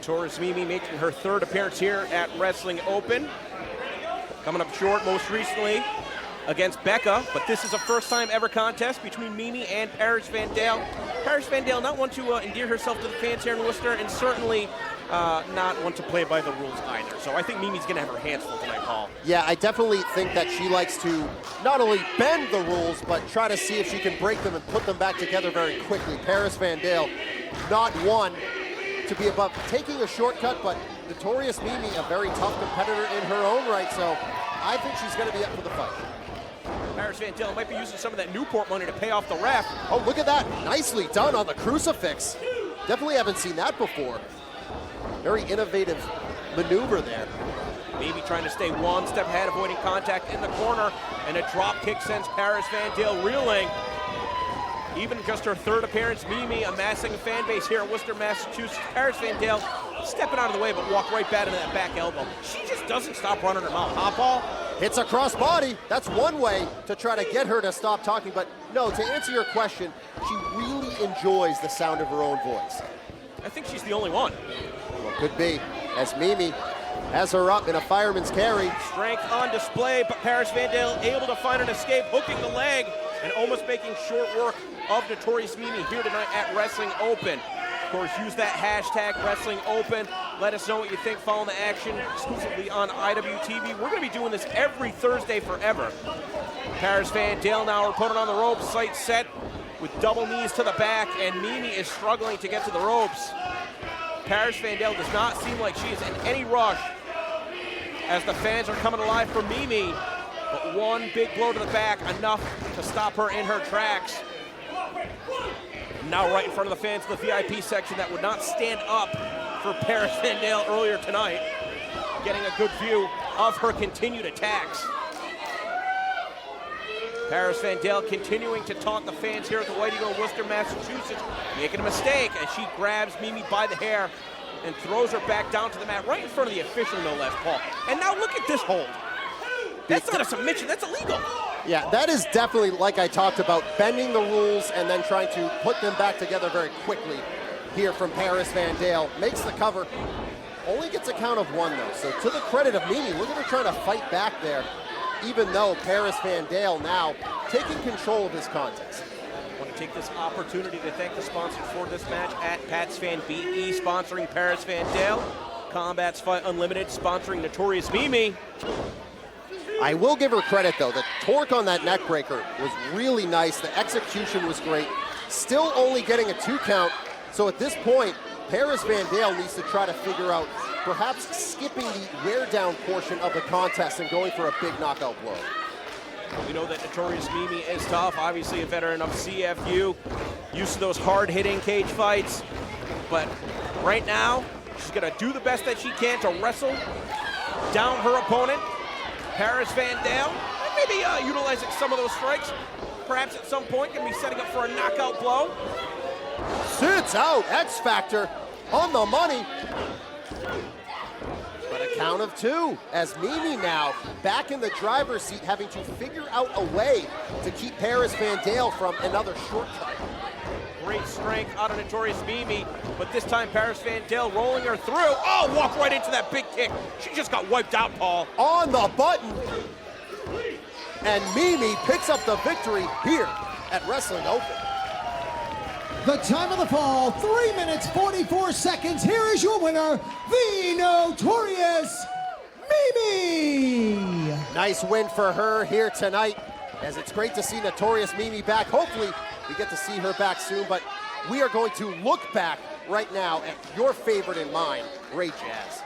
Notorious Mimi making her third appearance here at Wrestling Open. Coming up short most recently against Becca, but this is a first time ever contest between Mimi and Paris Van Dale. Paris Van Dale not one to endear herself to the fans here in Worcester, and certainly not one to play by the rules either. So I think Mimi's gonna have her hands full tonight, Paul. Yeah, I definitely think that she likes to not only bend the rules, but try to see if she can break them and put them back together very quickly. Paris Van Dale, not one to be above taking a shortcut, but Notorious Mimi, a very tough competitor in her own right, so I think she's gonna be up for the fight. Paris Van Dale might be using some of that Newport money to pay off the ref. Oh, look at that. Nicely done on the crucifix. Definitely haven't seen that before. Very innovative maneuver there. Mimi trying to stay one step ahead, avoiding contact in the corner, and a drop kick sends Paris Van Dale reeling. Even just her third appearance, Mimi amassing a fan base here in Worcester, Massachusetts. Paris Van Dale stepping out of the way, but walked right back into that back elbow. She just doesn't stop running her mouth, huh, Paul? Hits a cross body. That's one way to try to get her to stop talking, but no, to answer your question, she really enjoys the sound of her own voice. I think she's the only one. Well, could be, as Mimi has her up in a fireman's carry. Strength on display, but Paris Van Dale able to find an escape, hooking the leg, and almost making short work of Notorious Mimi here tonight at Wrestling Open. Of course, use that hashtag Wrestling Open. Let us know what you think following the action exclusively on IWTV. We're going to be doing this every Thursday forever. Paris Van Dale now, her opponent on the ropes, sight set with double knees to the back, and Mimi is struggling to get to the ropes. Paris Van Dale does not seem like she is in any rush as the fans are coming alive for Mimi, but one big blow to the back, enough to stop her in her tracks. Now right in front of the fans in the VIP section that would not stand up for Paris Van Dale earlier tonight. Getting a good view of her continued attacks. Paris Van Dale continuing to taunt the fans here at the White Eagle in Worcester, Massachusetts, making a mistake as she grabs Mimi by the hair and throws her back down to the mat right in front of the official, no less, Paul. And now look at this hold. That's not a submission, that's illegal. Yeah, that is definitely, like I talked about, bending the rules and then trying to put them back together very quickly here from Paris Van Dale. Makes the cover, only gets a count of one though. So to the credit of Mimi, look at her trying to fight back there, even though Paris Van Dale now taking control of this contest. I want to take this opportunity to thank the sponsors for this match at Pat's Fan BE, sponsoring Paris Van Dale. Combat's Fight Unlimited, sponsoring Notorious Mimi. I will give her credit though, the torque on that neck breaker was really nice, the execution was great. Still only getting a 2 count, so at this point, Paris Van Dale needs to try to figure out perhaps skipping the wear down portion of the contest and going for a big knockout blow. We know that Notorious Mimi is tough, obviously a veteran of CFU, used to those hard-hitting cage fights, but right now, she's gonna do the best that she can to wrestle down her opponent, Paris Van Dale, and maybe utilizing some of those strikes. Perhaps at some point gonna be setting up for a knockout blow. Sits out, X Factor on the money. But a count of 2 as Mimi now back in the driver's seat, having to figure out a way to keep Paris Van Dale from another shortcut. Great strength out of Notorious Mimi, but this time Paris Van Dale rolling her through. Oh, walked right into that big kick. She just got wiped out, Paul. On the button. And Mimi picks up the victory here at Wrestling Open. The time of the fall, 3 minutes, 44 seconds. Here is your winner, the Notorious Mimi. Nice win for her here tonight, as it's great to see Notorious Mimi back. Hopefully, we get to see her back soon, but we are going to look back right now at your favorite and mine, Ray Jazz.